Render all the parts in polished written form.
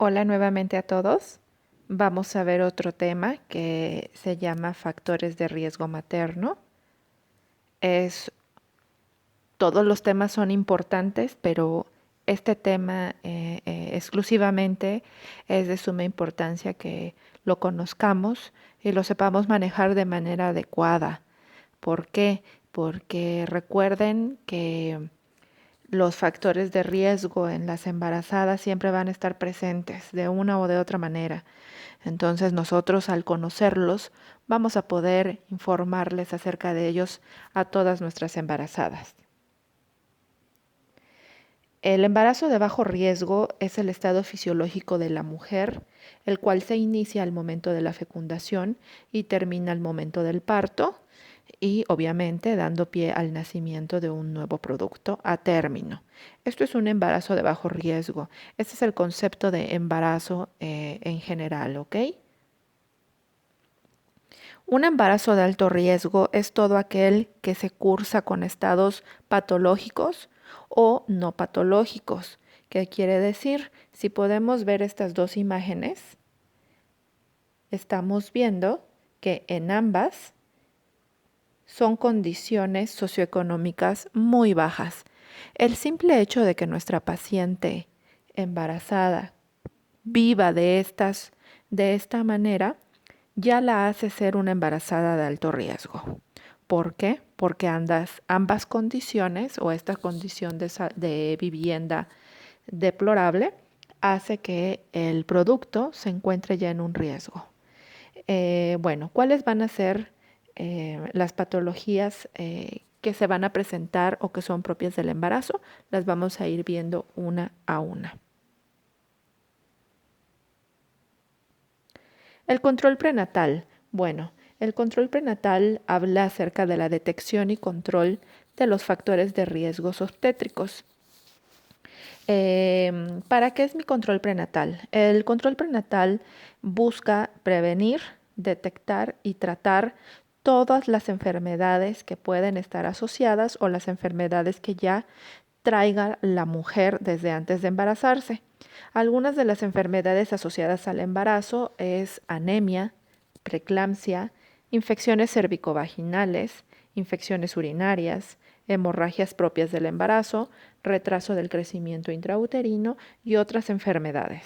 Hola nuevamente a todos. Vamos a ver otro tema que se llama factores de riesgo materno. Es, todos los temas son importantes, pero este tema exclusivamente es de suma importancia que lo conozcamos y lo sepamos manejar de manera adecuada. ¿Por qué? Porque recuerden que los factores de riesgo en las embarazadas siempre van a estar presentes de una o de otra manera. Entonces nosotros al conocerlos vamos a poder informarles acerca de ellos a todas nuestras embarazadas. El embarazo de bajo riesgo es el estado fisiológico de la mujer, el cual se inicia al momento de la fecundación y termina al momento del parto y obviamente dando pie al nacimiento de un nuevo producto a término. Esto es un embarazo de bajo riesgo. Este es el concepto de embarazo en general, ¿ok? Un embarazo de alto riesgo es todo aquel que se cursa con estados patológicos o no patológicos. ¿Qué quiere decir? Si podemos ver estas dos imágenes, estamos viendo que en ambas son condiciones socioeconómicas muy bajas. El simple hecho de que nuestra paciente embarazada viva de esta manera ya la hace ser una embarazada de alto riesgo. ¿Por qué? Porque ambas condiciones o esta condición de vivienda deplorable hace que el producto se encuentre ya en un riesgo. Bueno, ¿cuáles van a ser las patologías que se van a presentar o que son propias del embarazo? Las vamos a ir viendo una a una. El control prenatal. Bueno, el control prenatal habla acerca de la detección y control de los factores de riesgos obstétricos. ¿Para qué es mi control prenatal? El control prenatal busca prevenir, detectar y tratar todas las enfermedades que pueden estar asociadas o las enfermedades que ya traiga la mujer desde antes de embarazarse. Algunas de las enfermedades asociadas al embarazo es anemia, preeclampsia, infecciones cervicovaginales, infecciones urinarias, hemorragias propias del embarazo, retraso del crecimiento intrauterino y otras enfermedades.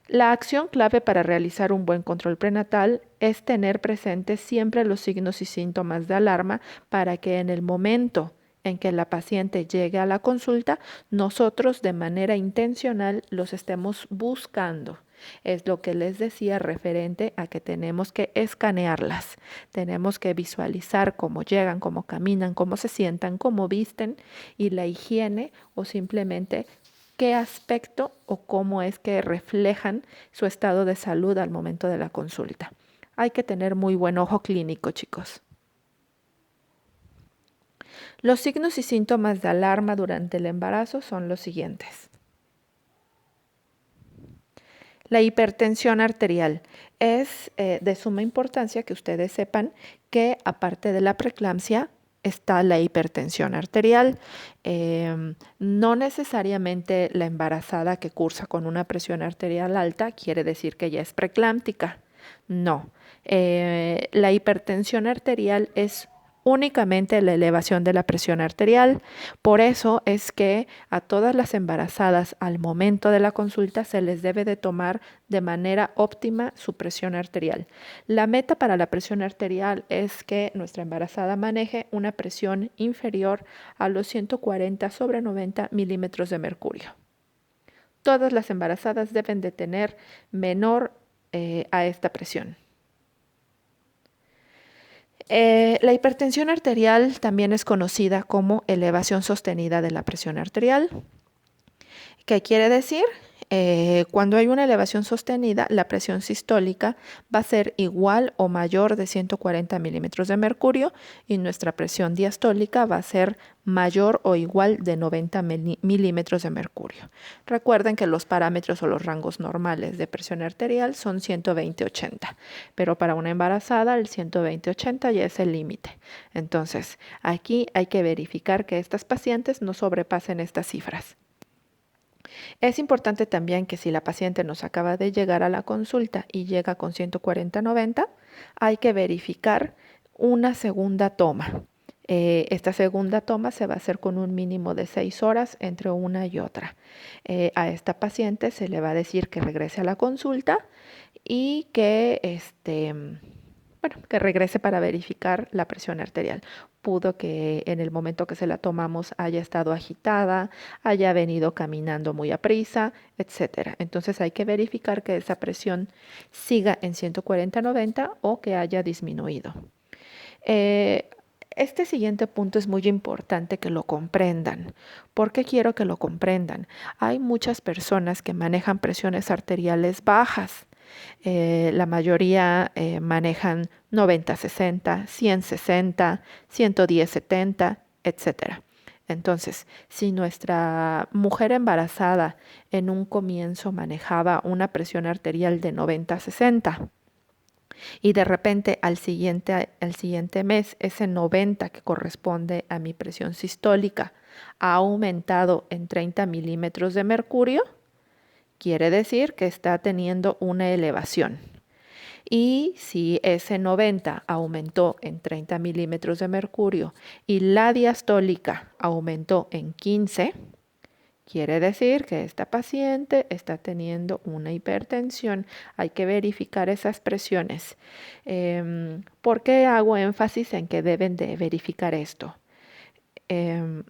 La acción clave para realizar un buen control prenatal es tener presentes siempre los signos y síntomas de alarma para que en el momento en que la paciente llegue a la consulta, nosotros de manera intencional los estemos buscando. Es lo que les decía referente a que tenemos que escanearlas, tenemos que visualizar cómo llegan, cómo caminan, cómo se sientan, cómo visten y la higiene o simplemente qué aspecto o cómo es que reflejan su estado de salud al momento de la consulta. Hay que tener muy buen ojo clínico, chicos. Los signos y síntomas de alarma durante el embarazo son los siguientes. La hipertensión arterial es de suma importancia que ustedes sepan que aparte de la preeclampsia está la hipertensión arterial. No necesariamente la embarazada que cursa con una presión arterial alta quiere decir que ya es preeclámptica. No. La hipertensión arterial es únicamente la elevación de la presión arterial. Por eso es que a todas las embarazadas al momento de la consulta se les debe de tomar de manera óptima su presión arterial. La meta para la presión arterial es que nuestra embarazada maneje una presión inferior a los 140/90 milímetros de mercurio. Todas las embarazadas deben de tener menor a esta presión. La hipertensión arterial también es conocida como elevación sostenida de la presión arterial. ¿Qué quiere decir? Cuando hay una elevación sostenida, la presión sistólica va a ser igual o mayor de 140 milímetros de mercurio y nuestra presión diastólica va a ser mayor o igual de 90 milímetros de mercurio. Recuerden que los parámetros o los rangos normales de presión arterial son 120/80, pero para una embarazada el 120/80 ya es el límite. Entonces, aquí hay que verificar que estas pacientes no sobrepasen estas cifras. Es importante también que si la paciente nos acaba de llegar a la consulta y llega con 140/90, hay que verificar una segunda toma. Esta segunda toma se va a hacer con un mínimo de 6 horas entre una y otra. A esta paciente se le va a decir que regrese a la consulta y que bueno, que regrese para verificar la presión arterial. Pudo que en el momento que se la tomamos haya estado agitada, haya venido caminando muy aprisa, etcétera. Entonces hay que verificar que esa presión siga en 140/90 o que haya disminuido. Eh, este siguiente punto es muy importante que lo comprendan. ¿Por qué quiero que lo comprendan? Hay muchas personas que manejan presiones arteriales bajas. La mayoría manejan 90/60, 100/60, 110/70, etcétera. Entonces, si nuestra mujer embarazada en un comienzo manejaba una presión arterial de 90/60 y de repente al siguiente mes ese 90 que corresponde a mi presión sistólica ha aumentado en 30 milímetros de mercurio, quiere decir que está teniendo una elevación. Y si ese 90 aumentó en 30 milímetros de mercurio y la diastólica aumentó en 15, quiere decir que esta paciente está teniendo una hipertensión. Hay que verificar esas presiones. ¿Por qué hago énfasis en que deben de verificar esto? Em,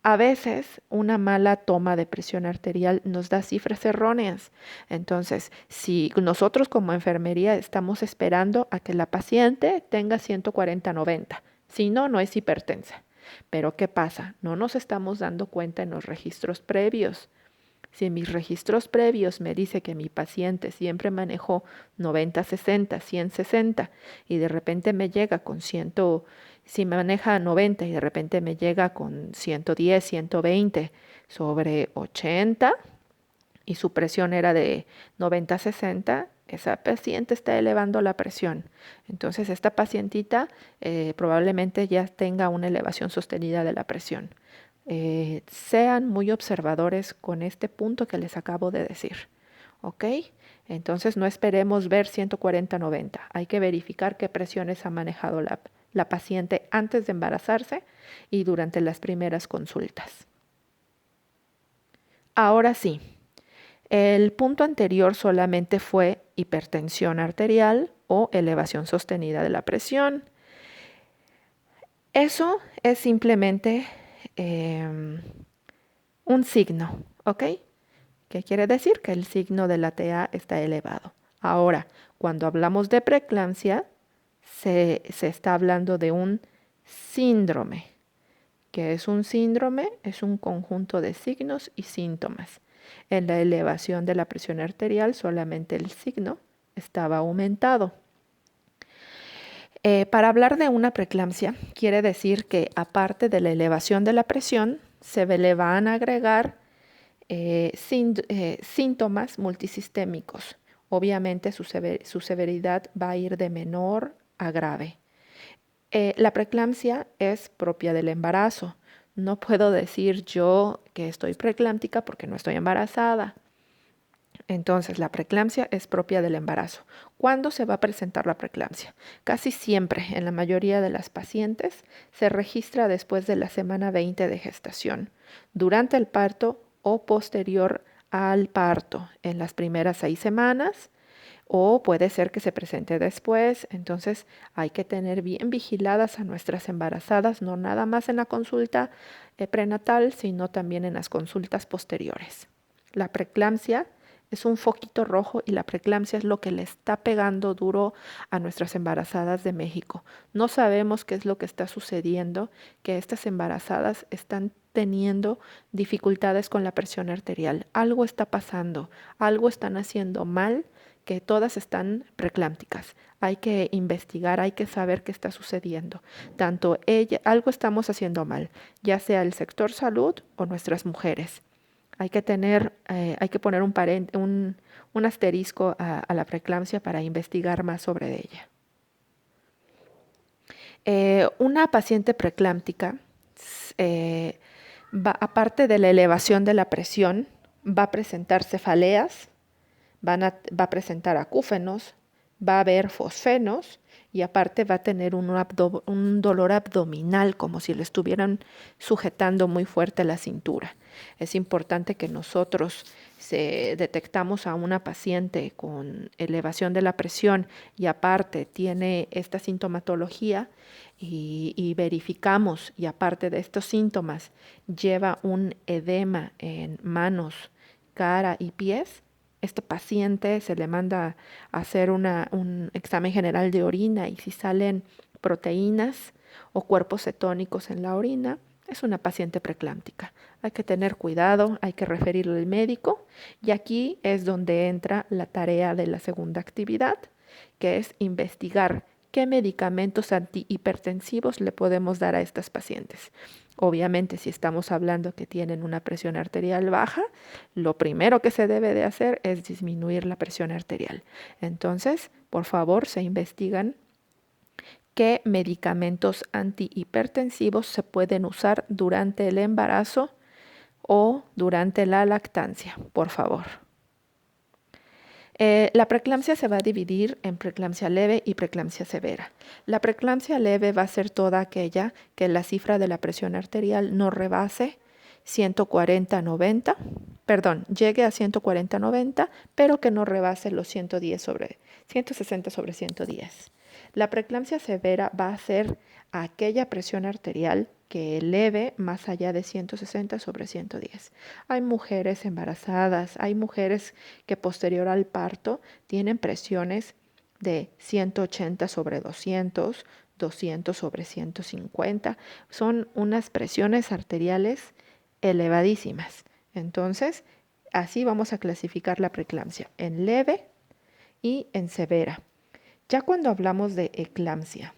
a veces una mala toma de presión arterial nos da cifras erróneas. Entonces, si nosotros como enfermería estamos esperando a que la paciente tenga 140/90, si no, no es hipertensa. Pero ¿qué pasa? No nos estamos dando cuenta en los registros previos. Si en mis registros previos me dice que mi paciente siempre manejó 90/60, 100/60 y de repente me llega con 100, si maneja 90 y de repente me llega con 110, 120 sobre 80 y su presión era de 90/60, esa paciente está elevando la presión. Entonces esta pacientita probablemente ya tenga una elevación sostenida de la presión. Sean muy observadores con este punto que les acabo de decir. ¿Ok? Entonces no esperemos ver 140/90. Hay que verificar qué presiones ha manejado la paciente antes de embarazarse y durante las primeras consultas. Ahora sí, el punto anterior solamente fue hipertensión arterial o elevación sostenida de la presión. Eso es simplemente un signo, ¿ok? ¿Qué quiere decir? Que el signo de la TA está elevado. Ahora, cuando hablamos de preeclampsia, se está hablando de un síndrome. ¿Qué es un síndrome? Es un conjunto de signos y síntomas. En la elevación de la presión arterial, solamente el signo estaba aumentado. Para hablar de una preeclampsia, quiere decir que aparte de la elevación de la presión, se le van a agregar síntomas multisistémicos. Obviamente su severidad va a ir de menor a grave. La preeclampsia es propia del embarazo. No puedo decir yo que estoy preeclámptica porque no estoy embarazada. Entonces, la preeclampsia es propia del embarazo. ¿Cuándo se va a presentar la preeclampsia? Casi siempre, en la mayoría de las pacientes, se registra después de la semana 20 de gestación, durante el parto o posterior al parto, en las primeras 6 semanas, o puede ser que se presente después. Entonces, hay que tener bien vigiladas a nuestras embarazadas, no nada más en la consulta prenatal, sino también en las consultas posteriores. La preeclampsia es un foquito rojo y la preeclampsia es lo que le está pegando duro a nuestras embarazadas de México. No sabemos qué es lo que está sucediendo, que estas embarazadas están teniendo dificultades con la presión arterial. Algo está pasando, algo están haciendo mal, que todas están preeclámpticas. Hay que investigar, hay que saber qué está sucediendo. Tanto algo estamos haciendo mal, ya sea el sector salud o nuestras mujeres. Hay que poner un asterisco a la preeclampsia para investigar más sobre ella. Una paciente preeclámptica, aparte de la elevación de la presión, va a presentar cefaleas, va a presentar acúfenos, va a haber fosfenos y aparte va a tener un dolor abdominal como si le estuvieran sujetando muy fuerte la cintura. Es importante que nosotros detectamos a una paciente con elevación de la presión y aparte tiene esta sintomatología y verificamos y aparte de estos síntomas lleva un edema en manos, cara y pies. Este paciente se le manda a hacer un examen general de orina y si salen proteínas o cuerpos cetónicos en la orina, es una paciente preeclámptica. Hay que tener cuidado, hay que referirlo al médico y aquí es donde entra la tarea de la segunda actividad, que es investigar qué medicamentos antihipertensivos le podemos dar a estas pacientes. Obviamente, si estamos hablando que tienen una presión arterial baja, lo primero que se debe de hacer es disminuir la presión arterial. Entonces, por favor, se investigan qué medicamentos antihipertensivos se pueden usar durante el embarazo o durante la lactancia, por favor. La preeclampsia se va a dividir en preeclampsia leve y preeclampsia severa. La preeclampsia leve va a ser toda aquella que la cifra de la presión arterial no rebase 140-90, llegue a 140-90, pero que no rebase los 160 sobre 110. La preeclampsia severa va a ser aquella presión arterial que eleve más allá de 160 sobre 110. Hay mujeres embarazadas, hay mujeres que posterior al parto tienen presiones de 180 sobre 200, 200 sobre 150. Son unas presiones arteriales elevadísimas. Entonces, así vamos a clasificar la preeclampsia en leve y en severa. Ya cuando hablamos de eclampsia,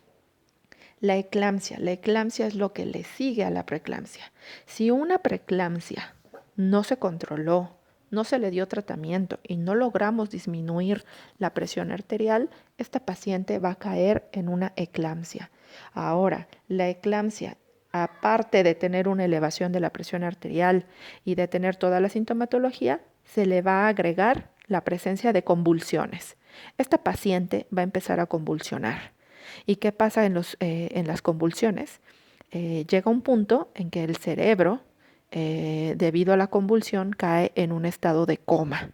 la eclampsia es lo que le sigue a la preeclampsia. Si una preeclampsia no se controló, no se le dio tratamiento y no logramos disminuir la presión arterial, esta paciente va a caer en una eclampsia. Ahora, la eclampsia, aparte de tener una elevación de la presión arterial y de tener toda la sintomatología, se le va a agregar la presencia de convulsiones. Esta paciente va a empezar a convulsionar. ¿Y qué pasa en las convulsiones? Llega un punto en que el cerebro, debido a la convulsión, cae en un estado de coma.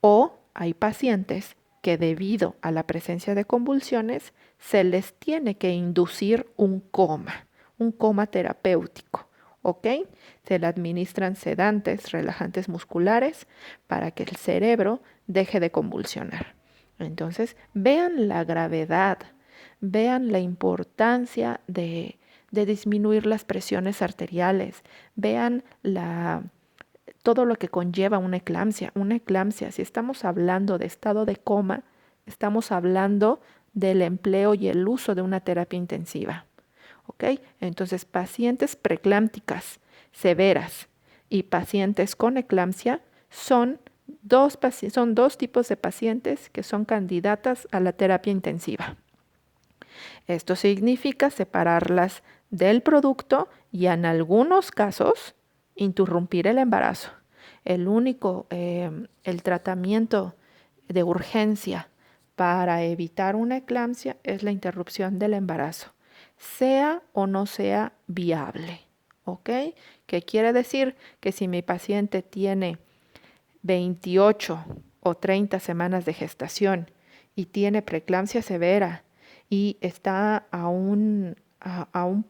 O hay pacientes que debido a la presencia de convulsiones se les tiene que inducir un coma terapéutico. ¿Ok? Se le administran sedantes, relajantes musculares para que el cerebro deje de convulsionar. Entonces, vean la gravedad, vean la importancia de disminuir las presiones arteriales, vean todo lo que conlleva una eclampsia. Una eclampsia, si estamos hablando de estado de coma, estamos hablando del empleo y el uso de una terapia intensiva. ¿Ok? Entonces, pacientes preeclámpticas severas y pacientes con eclampsia son dos tipos de pacientes que son candidatas a la terapia intensiva. Esto significa separarlas del producto y en algunos casos interrumpir el embarazo. El tratamiento de urgencia para evitar una eclampsia es la interrupción del embarazo, sea o no sea viable. ¿Ok? ¿Qué quiere decir? Que si mi paciente tiene 28 o 30 semanas de gestación y tiene preeclampsia severa y está a un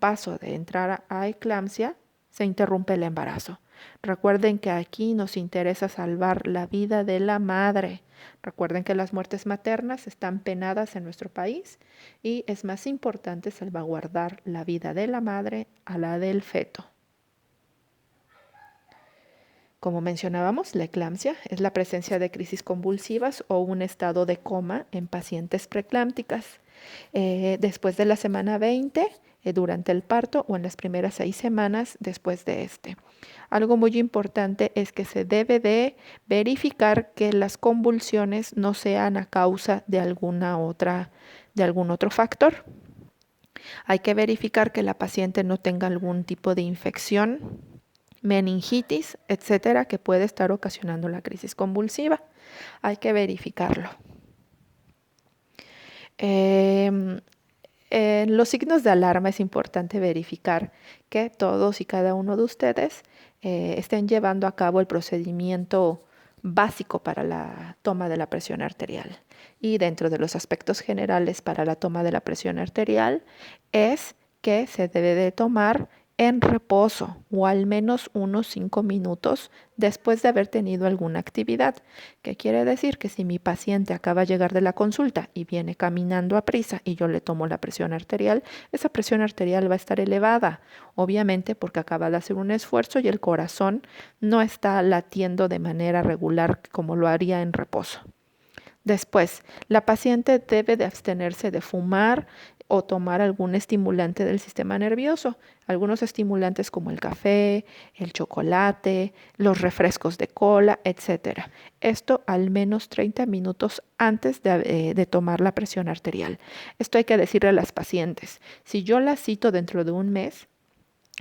paso de entrar a eclampsia, se interrumpe el embarazo. Recuerden que aquí nos interesa salvar la vida de la madre. Recuerden que las muertes maternas están penadas en nuestro país y es más importante salvaguardar la vida de la madre a la del feto. Como mencionábamos, la eclampsia es la presencia de crisis convulsivas o un estado de coma en pacientes preeclámpticas. Después de la semana 20, durante el parto o en las primeras 6 semanas después de este. Algo muy importante es que se debe de verificar que las convulsiones no sean a causa de algún otro factor. Hay que verificar que la paciente no tenga algún tipo de infección meningitis, etcétera, que puede estar ocasionando la crisis convulsiva. Hay que verificarlo. En los signos de alarma es importante verificar que todos y cada uno de ustedes estén llevando a cabo el procedimiento básico para la toma de la presión arterial. Y dentro de los aspectos generales para la toma de la presión arterial es que se debe de tomar en reposo o al menos unos 5 minutos después de haber tenido alguna actividad. ¿Qué quiere decir? Que si mi paciente acaba de llegar de la consulta y viene caminando a prisa y yo le tomo la presión arterial, esa presión arterial va a estar elevada, obviamente porque acaba de hacer un esfuerzo y el corazón no está latiendo de manera regular como lo haría en reposo. Después, la paciente debe de abstenerse de fumar o tomar algún estimulante del sistema nervioso. Algunos estimulantes como el café, el chocolate, los refrescos de cola, etc. Esto al menos 30 minutos antes de tomar la presión arterial. Esto hay que decirle a las pacientes. Si yo la cito dentro de un mes,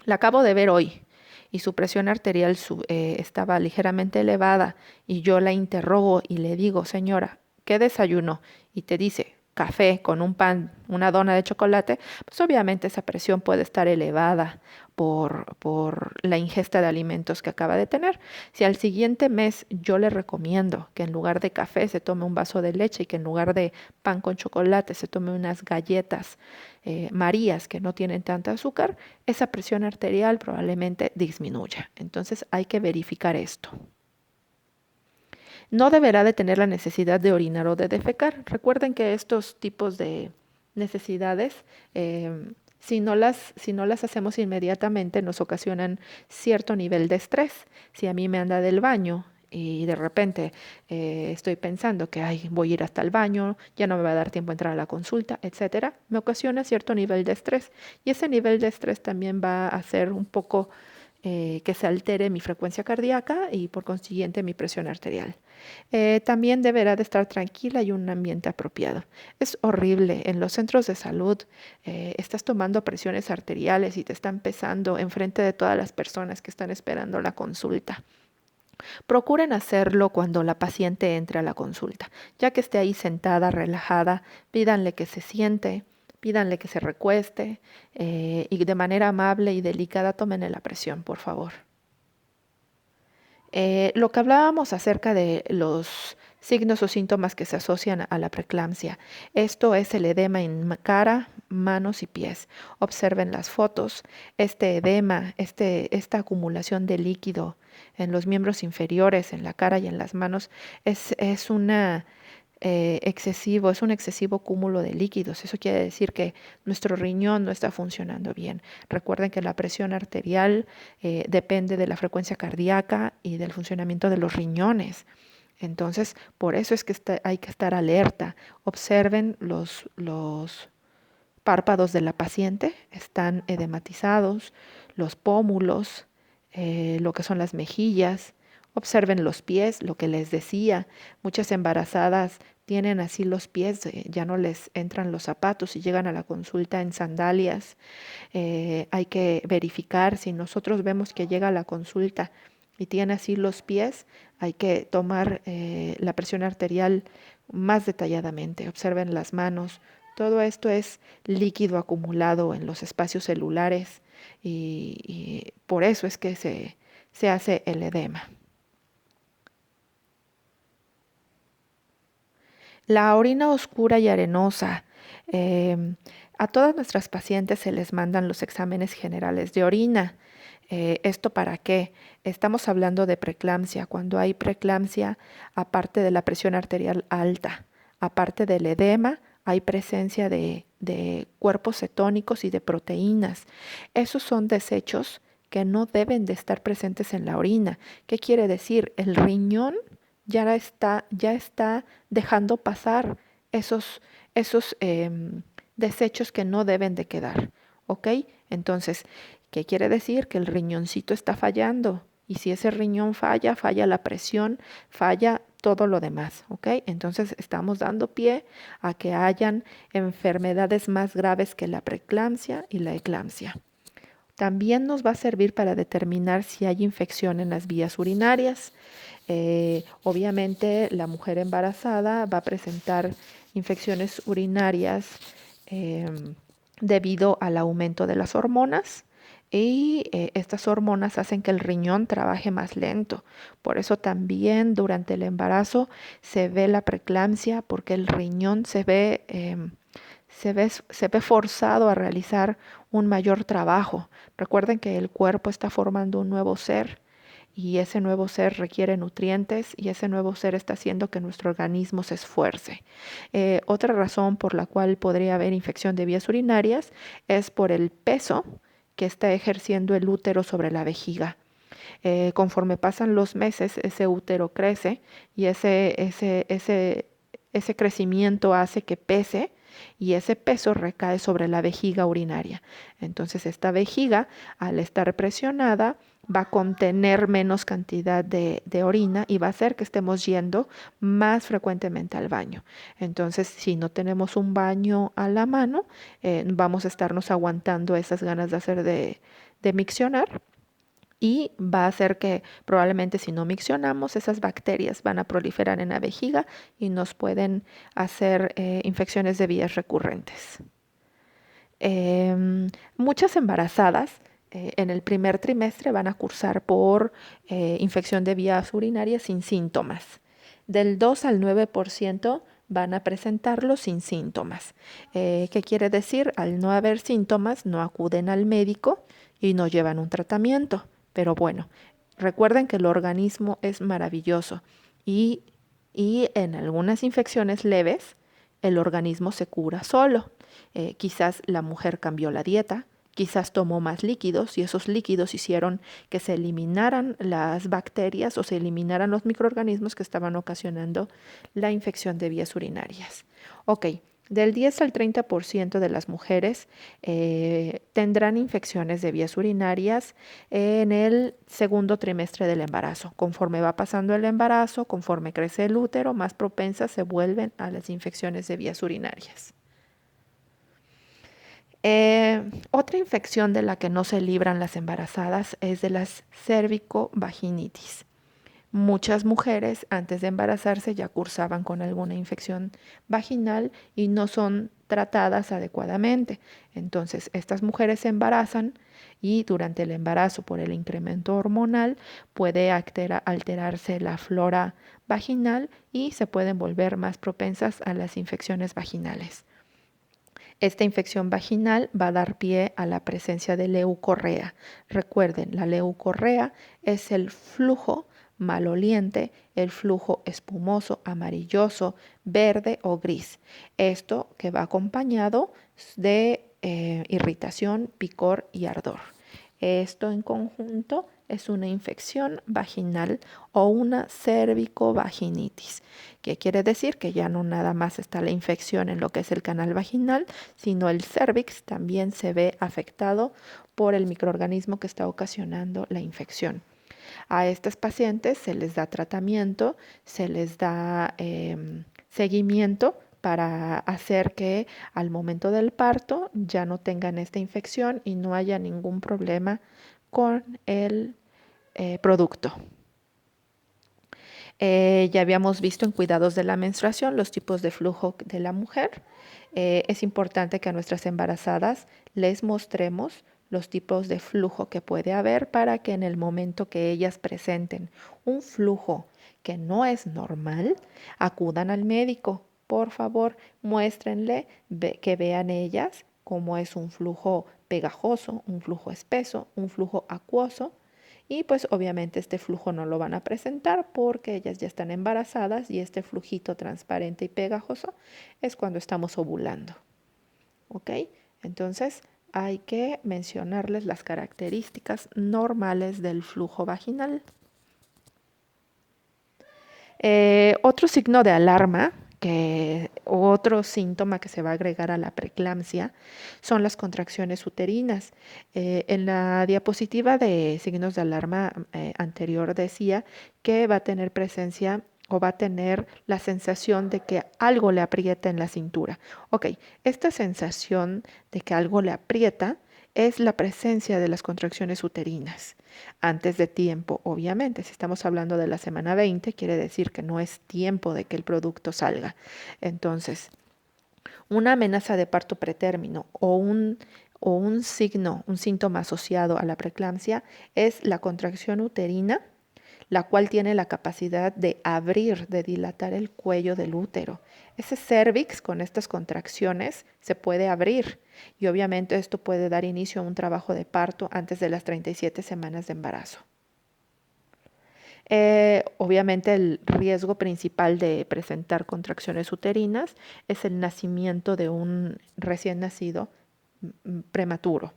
la acabo de ver hoy y su presión arterial estaba ligeramente elevada y yo la interrogo y le digo, señora, ¿qué desayuno? Y te dice, café con un pan, una dona de chocolate, pues obviamente esa presión puede estar elevada por la ingesta de alimentos que acaba de tener. Si al siguiente mes yo le recomiendo que en lugar de café se tome un vaso de leche y que en lugar de pan con chocolate se tome unas galletas Marías que no tienen tanta azúcar, esa presión arterial probablemente disminuya. Entonces hay que verificar esto. No deberá de tener la necesidad de orinar o de defecar. Recuerden que estos tipos de necesidades, si no las hacemos inmediatamente, nos ocasionan cierto nivel de estrés. Si a mí me anda del baño y de repente estoy pensando que ay, voy a ir hasta el baño, ya no me va a dar tiempo a entrar a la consulta, etcétera, me ocasiona cierto nivel de estrés. Y ese nivel de estrés también va a hacer un poco que se altere mi frecuencia cardíaca y por consiguiente mi presión arterial. También deberá de estar tranquila y un ambiente apropiado. Es horrible, en los centros de salud estás tomando presiones arteriales y te están pesando enfrente de todas las personas que están esperando la consulta. Procuren hacerlo cuando la paciente entre a la consulta, ya que esté ahí sentada, relajada, pídanle que se siente, pídanle que se recueste y de manera amable y delicada tomen la presión, por favor. Lo que hablábamos acerca de los signos o síntomas que se asocian a la preeclampsia. Esto es el edema en cara, manos y pies. Observen las fotos. Este edema, esta acumulación de líquido en los miembros inferiores, en la cara y en las manos, es es un excesivo cúmulo de líquidos. Eso quiere decir que nuestro riñón no está funcionando bien. Recuerden que la presión arterial depende de la frecuencia cardíaca y del funcionamiento de los riñones. Entonces, por eso es que hay que estar alerta. Observen los párpados de la paciente, están edematizados, los pómulos, lo que son las mejillas. Observen los pies, lo que les decía. Muchas embarazadas tienen así los pies, ya no les entran los zapatos y llegan a la consulta en sandalias. Hay que verificar si nosotros vemos que llega a la consulta y tiene así los pies, hay que tomar la presión arterial más detalladamente. Observen las manos. Todo esto es líquido acumulado en los espacios celulares y por eso es que se hace el edema. La orina oscura y arenosa. A todas nuestras pacientes se les mandan los exámenes generales de orina. ¿Esto para qué? Estamos hablando de preeclampsia. Cuando hay preeclampsia, aparte de la presión arterial alta, aparte del edema, hay presencia de cuerpos cetónicos y de proteínas. Esos son desechos que no deben de estar presentes en la orina. ¿Qué quiere decir? El riñón ya está dejando pasar esos desechos que no deben de quedar. ¿Ok? Entonces, ¿qué quiere decir? Que el riñoncito está fallando. Y si ese riñón falla, falla la presión, falla todo lo demás. ¿Ok? Entonces estamos dando pie a que hayan enfermedades más graves que la preeclampsia y la eclampsia. También nos va a servir para determinar si hay infección en las vías urinarias. Obviamente la mujer embarazada va a presentar infecciones urinarias eh, debido al aumento de las hormonas y estas hormonas hacen que el riñón trabaje más lento. Por eso también durante el embarazo se ve la preeclampsia porque el riñón se ve forzado a realizar un mayor trabajo. Recuerden que el cuerpo está formando un nuevo ser y ese nuevo ser requiere nutrientes y ese nuevo ser está haciendo que nuestro organismo se esfuerce. Otra razón por la cual podría haber infección de vías urinarias es por el peso que está ejerciendo el útero sobre la vejiga. Conforme pasan los meses, ese útero crece y ese crecimiento hace que pese y ese peso recae sobre la vejiga urinaria. Entonces esta vejiga, al estar presionada, va a contener menos cantidad de orina y va a hacer que estemos yendo más frecuentemente al baño. Entonces, si no tenemos un baño a la mano, vamos a estarnos aguantando esas ganas de hacer de miccionar y va a hacer que probablemente si no miccionamos, esas bacterias van a proliferar en la vejiga y nos pueden hacer infecciones de vías recurrentes. Muchas embarazadas en el primer trimestre van a cursar por infección de vías urinarias sin síntomas. Del 2 al 9% van a presentarlo sin síntomas. ¿Qué quiere decir? Al no haber síntomas, no acuden al médico y no llevan un tratamiento. Pero bueno, recuerden que el organismo es maravilloso y, y en algunas infecciones leves el organismo se cura solo. Quizás la mujer cambió la dieta, quizás tomó más líquidos y esos líquidos hicieron que se eliminaran las bacterias o se eliminaran los microorganismos que estaban ocasionando la infección de vías urinarias. Ok, del 10 al 30% de las mujeres tendrán infecciones de vías urinarias en el segundo trimestre del embarazo. Conforme va pasando el embarazo, conforme crece el útero, más propensas se vuelven a las infecciones de vías urinarias. Otra infección de la que no se libran las embarazadas es de las cervicovaginitis. Muchas mujeres antes de embarazarse ya cursaban con alguna infección vaginal y no son tratadas adecuadamente. Entonces, estas mujeres se embarazan y durante el embarazo por el incremento hormonal puede alterarse la flora vaginal y se pueden volver más propensas a las infecciones vaginales. Esta infección vaginal va a dar pie a la presencia de leucorrea. Recuerden, la leucorrea es el flujo maloliente, el flujo espumoso, amarilloso, verde o gris. Esto que va acompañado de irritación, picor y ardor. Esto en conjunto es una infección vaginal o una cervicovaginitis, que quiere decir que ya no nada más está la infección en lo que es el canal vaginal, sino el cervix también se ve afectado por el microorganismo que está ocasionando la infección. A estas pacientes se les da tratamiento, se les da seguimiento para hacer que al momento del parto ya no tengan esta infección y no haya ningún problema con el producto. Ya habíamos visto en cuidados de la menstruación los tipos de flujo de la mujer. Es importante que a nuestras embarazadas les mostremos los tipos de flujo que puede haber para que en el momento que ellas presenten un flujo que no es normal, acudan al médico. Por favor, muéstrenle que vean ellas cómo es un flujo pegajoso, un flujo espeso, un flujo acuoso. Y pues obviamente este flujo no lo van a presentar porque ellas ya están embarazadas y este flujito transparente y pegajoso es cuando estamos ovulando. ¿Ok? Entonces hay que mencionarles las características normales del flujo vaginal. Otro signo de alarma, otro síntoma que se va a agregar a la preeclampsia, son las contracciones uterinas. En la diapositiva de signos de alarma anterior decía que va a tener presencia o va a tener la sensación de que algo le aprieta en la cintura. Ok, esta sensación de que algo le aprieta es la presencia de las contracciones uterinas antes de tiempo, obviamente. Si estamos hablando de la semana 20, quiere decir que no es tiempo de que el producto salga. Entonces, una amenaza de parto pretérmino o un signo, un síntoma asociado a la preeclampsia es la contracción uterina, la cual tiene la capacidad de abrir, de dilatar el cuello del útero. Ese cérvix con estas contracciones se puede abrir y obviamente esto puede dar inicio a un trabajo de parto antes de las 37 semanas de embarazo. Obviamente el riesgo principal de presentar contracciones uterinas es el nacimiento de un recién nacido prematuro.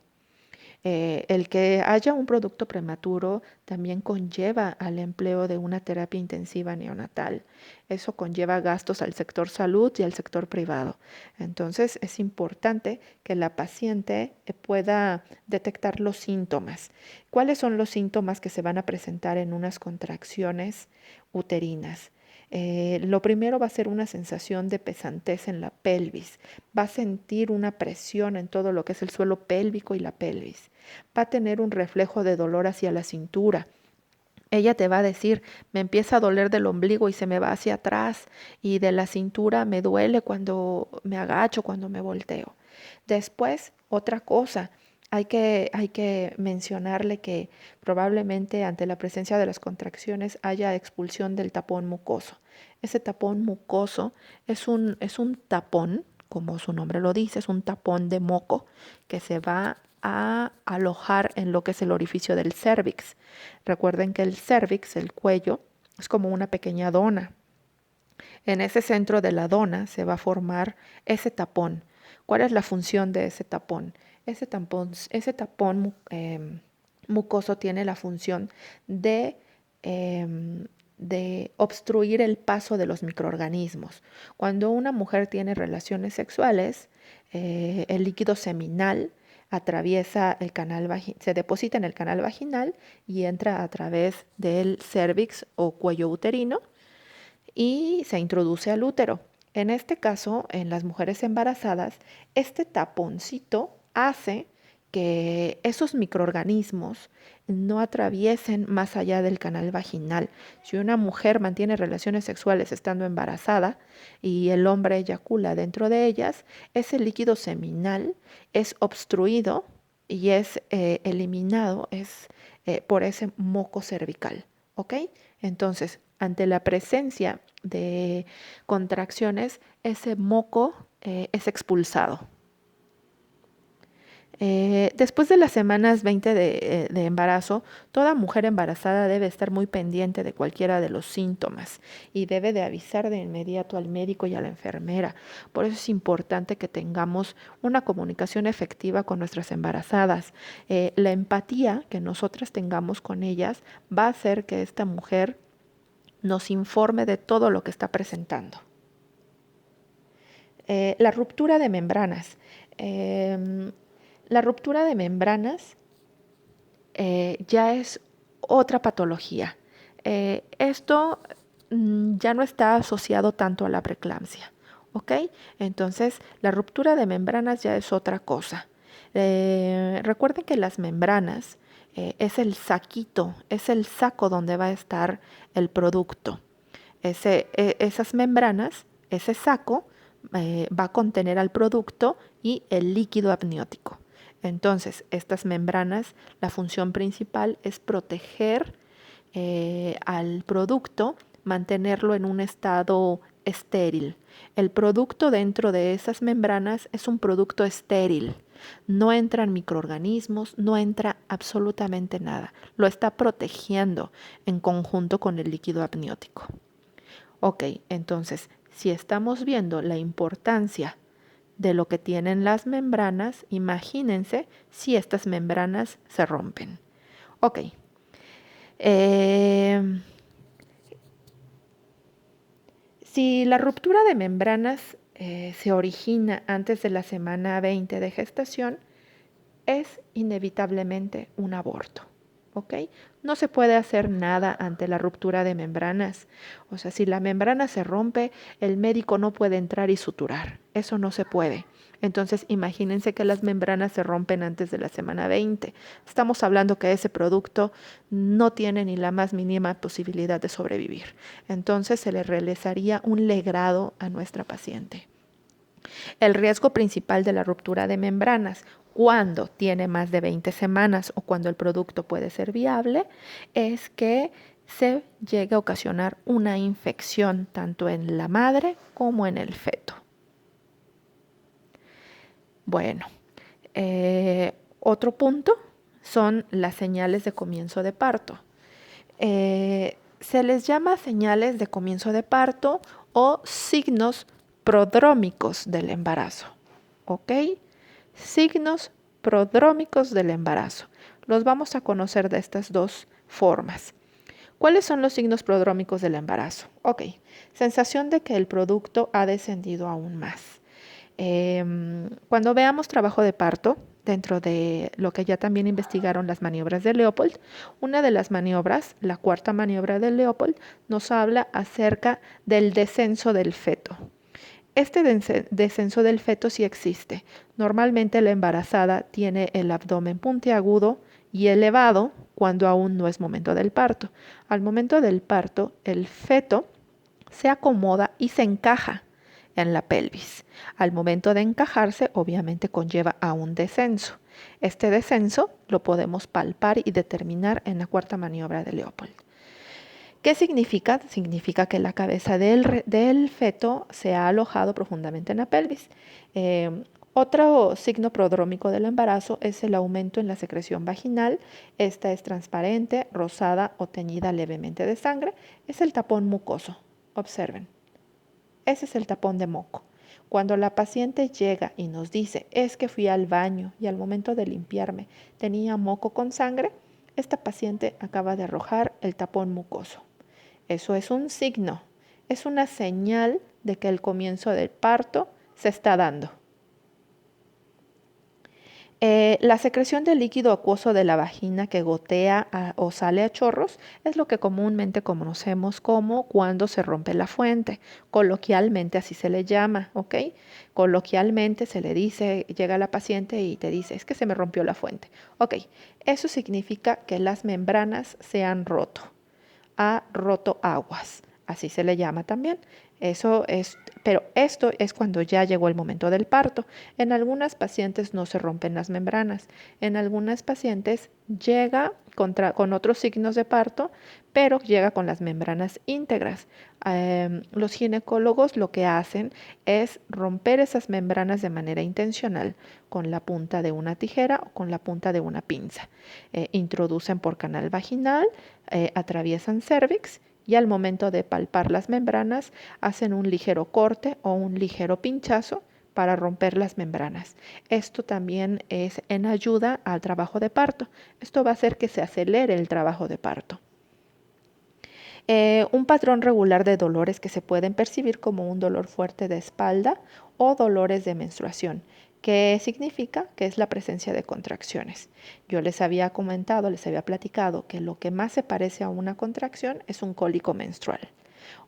El que haya un producto prematuro también conlleva al empleo de una terapia intensiva neonatal. Eso conlleva gastos al sector salud y al sector privado. Entonces es importante que la paciente pueda detectar los síntomas. ¿Cuáles son los síntomas que se van a presentar en unas contracciones uterinas? Lo primero va a ser una sensación de pesantez en la pelvis. Va a sentir una presión en todo lo que es el suelo pélvico y la pelvis. Va a tener un reflejo de dolor hacia la cintura. Ella te va a decir, me empieza a doler del ombligo y se me va hacia atrás y de la cintura me duele cuando me agacho, cuando me volteo. Después, otra cosa, hay que mencionarle que probablemente ante la presencia de las contracciones haya expulsión del tapón mucoso. Ese tapón mucoso es un tapón, como su nombre lo dice, es un tapón de moco que se va a alojar en lo que es el orificio del cérvix. Recuerden que el cérvix, el cuello, es como una pequeña dona. En ese centro de la dona se va a formar ese tapón. ¿Cuál es la función de ese tapón? Ese tapón mucoso tiene la función de obstruir el paso de los microorganismos. Cuando una mujer tiene relaciones sexuales, el líquido seminal atraviesa el canal se deposita en el canal vaginal y entra a través del cérvix o cuello uterino y se introduce al útero. En este caso, en las mujeres embarazadas, este taponcito hace que esos microorganismos no atraviesen más allá del canal vaginal. Si una mujer mantiene relaciones sexuales estando embarazada y el hombre eyacula dentro de ellas, ese líquido seminal es obstruido y es eliminado por ese moco cervical. ¿Ok? Entonces, ante la presencia de contracciones, ese moco es expulsado. Después de las semanas 20 de embarazo, toda mujer embarazada debe estar muy pendiente de cualquiera de los síntomas y debe de avisar de inmediato al médico y a la enfermera. Por eso es importante que tengamos una comunicación efectiva con nuestras embarazadas. La empatía que nosotras tengamos con ellas va a hacer que esta mujer nos informe de todo lo que está presentando. La ruptura de membranas. La ruptura de membranas ya es otra patología. Esto ya no está asociado tanto a la preeclampsia, ¿ok? Entonces, la ruptura de membranas ya es otra cosa. Recuerden que las membranas es el saquito, es el saco donde va a estar el producto. Esas membranas, ese saco, va a contener al producto y el líquido amniótico. Entonces, estas membranas, la función principal es proteger al producto, mantenerlo en un estado estéril. El producto dentro de esas membranas es un producto estéril. No entran microorganismos, no entra absolutamente nada. Lo está protegiendo en conjunto con el líquido amniótico. Ok, entonces, si estamos viendo la importancia de lo que tienen las membranas, imagínense si estas membranas se rompen. Ok. Si la ruptura de membranas se origina antes de la semana 20 de gestación, es inevitablemente un aborto. ¿ok? No se puede hacer nada ante la ruptura de membranas. O sea, si la membrana se rompe, el médico no puede entrar y suturar. Eso no se puede. Entonces, imagínense que las membranas se rompen antes de la semana 20. Estamos hablando que ese producto no tiene ni la más mínima posibilidad de sobrevivir. Entonces, se le realizaría un legrado a nuestra paciente. El riesgo principal de la ruptura de membranas cuando tiene más de 20 semanas o cuando el producto puede ser viable es que se llegue a ocasionar una infección tanto en la madre como en el feto. Bueno, otro punto son las señales de comienzo de parto. Se les llama señales de comienzo de parto o signos prodrómicos del embarazo. ¿Ok? Signos prodrómicos del embarazo. Los vamos a conocer de estas dos formas. ¿Cuáles son los signos prodrómicos del embarazo? Ok, sensación de que el producto ha descendido aún más. Cuando veamos trabajo de parto, dentro de lo que ya también investigaron las maniobras de Leopold, una de las maniobras, la cuarta maniobra de Leopold, nos habla acerca del descenso del feto. Este descenso del feto sí existe. Normalmente la embarazada tiene el abdomen puntiagudo y elevado cuando aún no es momento del parto. Al momento del parto, el feto se acomoda y se encaja en la pelvis. Al momento de encajarse, obviamente conlleva a un descenso. Este descenso lo podemos palpar y determinar en la cuarta maniobra de Leopold. ¿Qué significa? Significa que la cabeza del feto se ha alojado profundamente en la pelvis. Otro signo prodrómico del embarazo es el aumento en la secreción vaginal. Esta es transparente, rosada o teñida levemente de sangre. Es el tapón mucoso. Observen. Ese es el tapón de moco. Cuando la paciente llega y nos dice, es que fui al baño y al momento de limpiarme tenía moco con sangre, esta paciente acaba de arrojar el tapón mucoso. Eso es un signo, es una señal de que el comienzo del parto se está dando. La secreción de líquido acuoso de la vagina que gotea o sale a chorros es lo que comúnmente conocemos como cuando se rompe la fuente. Coloquialmente así se le llama, ¿ok? Coloquialmente se le dice, llega la paciente y te dice, es que se me rompió la fuente. Ok, eso significa que las membranas se han roto. Ha roto aguas, así se le llama también. Eso es, pero esto es cuando ya llegó el momento del parto. En algunas pacientes no se rompen las membranas, en algunas pacientes llega con otros signos de parto, pero llega con las membranas íntegras. Los ginecólogos lo que hacen es romper esas membranas de manera intencional con la punta de una tijera o con la punta de una pinza. Introducen por canal vaginal, atraviesan cervix y al momento de palpar las membranas hacen un ligero corte o un ligero pinchazo para romper las membranas. Esto también es en ayuda al trabajo de parto. Esto va a hacer que se acelere el trabajo de parto. Un patrón regular de dolores que se pueden percibir como un dolor fuerte de espalda o dolores de menstruación. ¿Qué significa? Que es la presencia de contracciones. Yo les había comentado, les había platicado que lo que más se parece a una contracción es un cólico menstrual.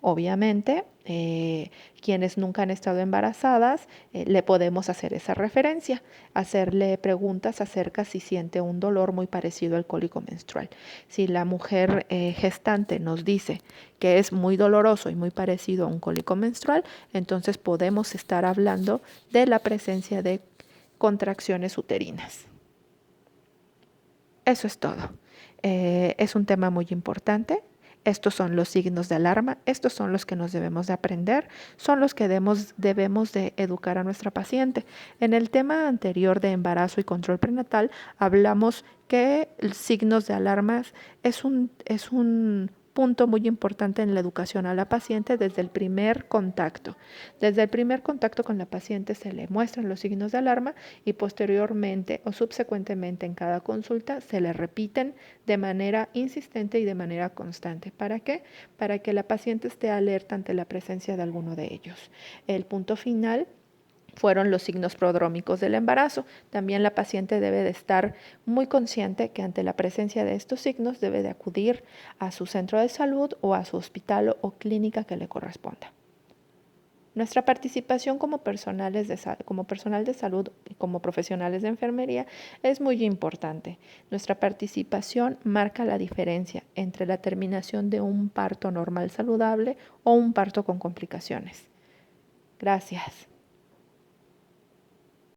Obviamente, quienes nunca han estado embarazadas, le podemos hacer esa referencia, hacerle preguntas acerca si siente un dolor muy parecido al cólico menstrual. Si la mujer gestante nos dice que es muy doloroso y muy parecido a un cólico menstrual, entonces podemos estar hablando de la presencia de contracciones uterinas. Eso es todo. Es un tema muy importante. Estos son los signos de alarma, estos son los que nos debemos de aprender, son los que debemos de educar a nuestra paciente. En el tema anterior de embarazo y control prenatal hablamos que signos de alarmas es un punto muy importante en la educación a la paciente desde el primer contacto. Desde el primer contacto con la paciente se le muestran los signos de alarma y posteriormente o subsecuentemente en cada consulta se le repiten de manera insistente y de manera constante. ¿Para qué? Para que la paciente esté alerta ante la presencia de alguno de ellos. El punto final fueron los signos prodrómicos del embarazo. También la paciente debe de estar muy consciente que ante la presencia de estos signos debe de acudir a su centro de salud o a su hospital o clínica que le corresponda. Nuestra participación como personal de salud y como profesionales de enfermería es muy importante. Nuestra participación marca la diferencia entre la terminación de un parto normal saludable o un parto con complicaciones. Gracias.